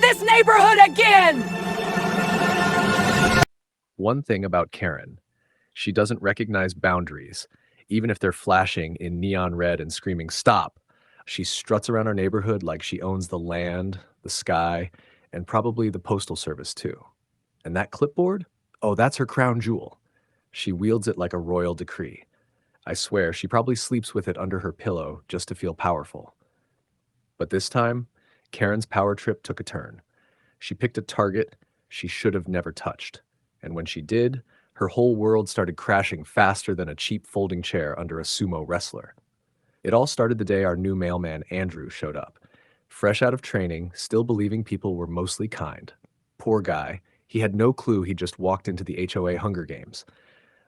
this neighborhood again! One thing about Karen, she doesn't recognize boundaries, even if they're flashing in neon red and screaming, "Stop!" She struts around our neighborhood like she owns the land, the sky, and probably the postal service too. And that clipboard? Oh, that's her crown jewel. She wields it like a royal decree. I swear, she probably sleeps with it under her pillow just to feel powerful. But this time, Karen's power trip took a turn. She picked a target she should have never touched. And when she did, her whole world started crashing faster than a cheap folding chair under a sumo wrestler. It all started the day our new mailman, Andrew, showed up. Fresh out of training, still believing people were mostly kind. Poor guy, he had no clue he'd just walked into the HOA Hunger Games.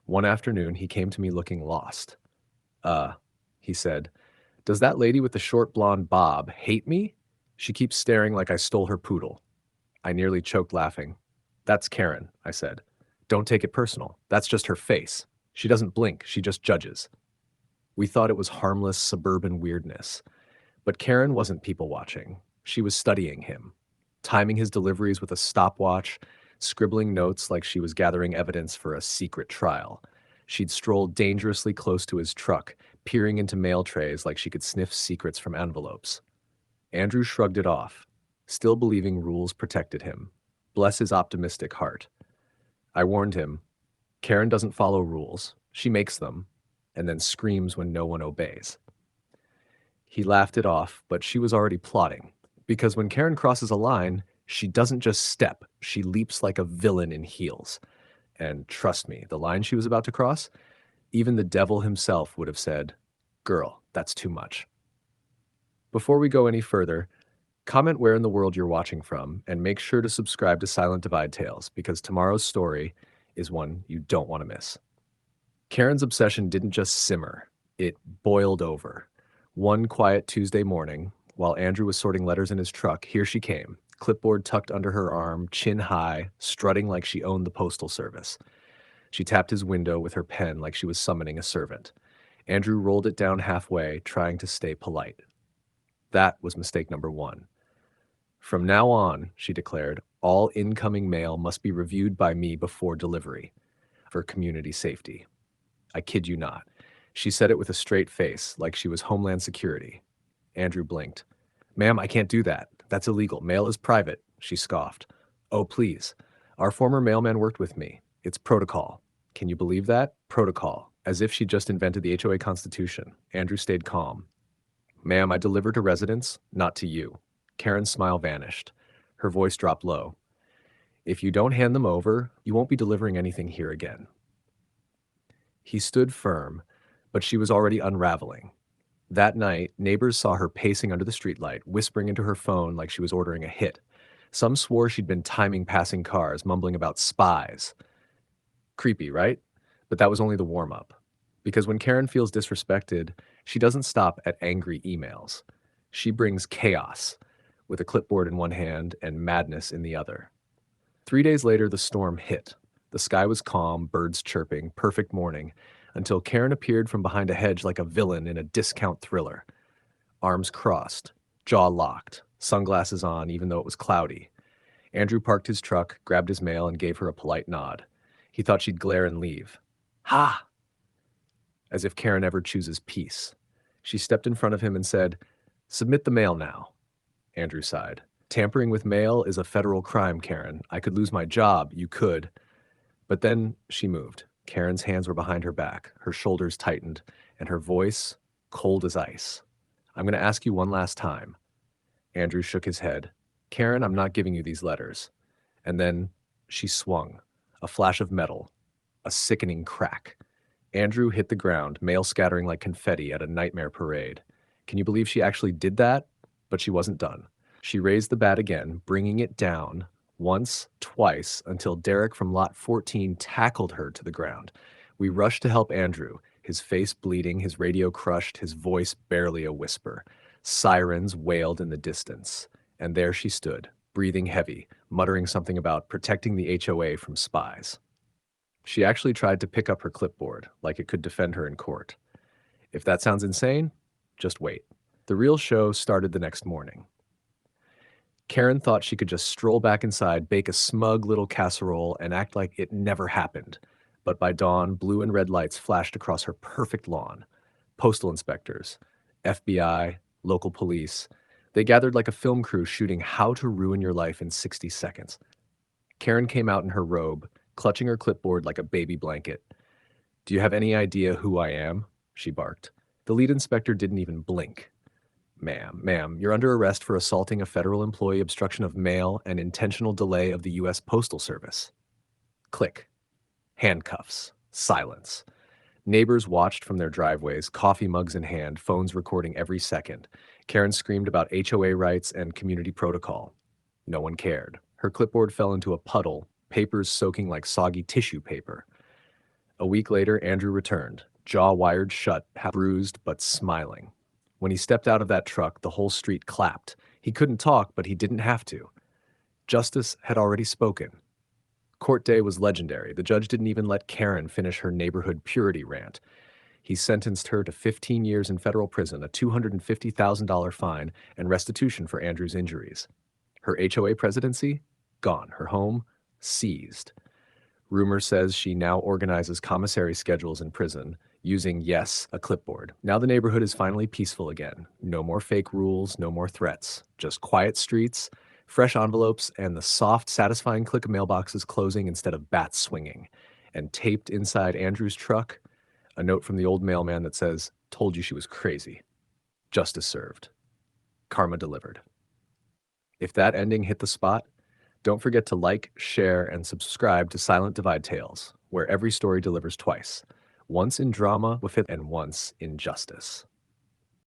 One afternoon, he came to me looking lost. He said, "Does that lady with the short blonde bob hate me? She keeps staring like I stole her poodle." I nearly choked laughing. "That's Karen," I said. "Don't take it personal. That's just her face. She doesn't blink, she just judges." We thought it was harmless suburban weirdness. But Karen wasn't people watching. She was studying him, timing his deliveries with a stopwatch, scribbling notes like she was gathering evidence for a secret trial. She'd stroll dangerously close to his truck, peering into mail trays like she could sniff secrets from envelopes. Andrew shrugged it off, still believing rules protected him. Bless his optimistic heart. I warned him, Karen doesn't follow rules. She makes them, and then screams when no one obeys. He laughed it off, but she was already plotting. Because when Karen crosses a line, she doesn't just step, she leaps like a villain in heels. And trust me, the line she was about to cross, even the devil himself would have said, "Girl, that's too much." Before we go any further, comment where in the world you're watching from, and make sure to subscribe to Silent Divide Tales, because tomorrow's story is one you don't want to miss. Karen's obsession didn't just simmer, it boiled over. One quiet Tuesday morning, while Andrew was sorting letters in his truck, here she came, clipboard tucked under her arm, chin high, strutting like she owned the postal service. She tapped his window with her pen like she was summoning a servant. Andrew rolled it down halfway, trying to stay polite. That was mistake number one. "From now on," she declared, "all incoming mail must be reviewed by me before delivery, for community safety." I kid you not. She said it with a straight face, like she was Homeland Security. Andrew blinked. "Ma'am, I can't do that. That's illegal. Mail is private," she scoffed. "Oh, please. Our former mailman worked with me. It's protocol." Can you believe that? Protocol. As if she just invented the HOA Constitution. Andrew stayed calm. "Ma'am, I deliver to residents, not to you." Karen's smile vanished. Her voice dropped low. "If you don't hand them over, you won't be delivering anything here again." He stood firm, but she was already unraveling. That night, neighbors saw her pacing under the streetlight, whispering into her phone like she was ordering a hit. Some swore she'd been timing passing cars, mumbling about spies. Creepy, right? But that was only the warm-up. Because when Karen feels disrespected, she doesn't stop at angry emails. She brings chaos, with a clipboard in one hand and madness in the other. 3 days later, the storm hit. The sky was calm, birds chirping, perfect morning, until Karen appeared from behind a hedge like a villain in a discount thriller. Arms crossed, jaw locked, sunglasses on even though it was cloudy. Andrew parked his truck, grabbed his mail, and gave her a polite nod. He thought she'd glare and leave. "Ha!" As if Karen ever chooses peace. She stepped in front of him and said, "Submit the mail now." Andrew sighed. "Tampering with mail is a federal crime, Karen. I could lose my job. You could." But then she moved. Karen's hands were behind her back, her shoulders tightened, and her voice cold as ice. "I'm going to ask you one last time." Andrew shook his head. "Karen, I'm not giving you these letters." And then she swung. A flash of metal. A sickening crack. Andrew hit the ground, mail scattering like confetti at a nightmare parade. Can you believe she actually did that? But she wasn't done. She raised the bat again, bringing it down, once, twice, until Derek from Lot 14 tackled her to the ground. We rushed to help Andrew, his face bleeding, his radio crushed, his voice barely a whisper. Sirens wailed in the distance. And there she stood, breathing heavy, muttering something about protecting the HOA from spies. She actually tried to pick up her clipboard, like it could defend her in court. If that sounds insane, just wait. The real show started the next morning. Karen thought she could just stroll back inside, bake a smug little casserole, and act like it never happened. But by dawn, blue and red lights flashed across her perfect lawn. Postal inspectors, FBI, local police. They gathered like a film crew shooting How to Ruin Your Life in 60 Seconds. Karen came out in her robe, clutching her clipboard like a baby blanket. "Do you have any idea who I am?" she barked. The lead inspector didn't even blink. Ma'am, you're under arrest for assaulting a federal employee, obstruction of mail, and intentional delay of the U.S. Postal Service. Click. Handcuffs. Silence. Neighbors watched from their driveways, coffee mugs in hand, phones recording every second. Karen screamed about HOA rights and community protocol. No one cared. Her clipboard fell into a puddle, papers soaking like soggy tissue paper. A week later, Andrew returned, jaw wired shut, bruised but smiling. When he stepped out of that truck, the whole street clapped. He couldn't talk, but he didn't have to. Justice had already spoken. Court day was legendary. The judge didn't even let Karen finish her neighborhood purity rant. He sentenced her to 15 years in federal prison, a $250,000 fine, and restitution for Andrew's injuries. Her HOA presidency? Gone. Her home? Seized. Rumor says she now organizes commissary schedules in prison, using, yes, a clipboard. Now the neighborhood is finally peaceful again. No more fake rules, no more threats. Just quiet streets, fresh envelopes, and the soft, satisfying click of mailboxes closing instead of bats swinging. And taped inside Andrew's truck, a note from the old mailman that says, "Told you she was crazy." Justice served. Karma delivered. If that ending hit the spot, don't forget to like, share, and subscribe to Silent Divide Tales, where every story delivers twice. Once in drama with it and once in justice.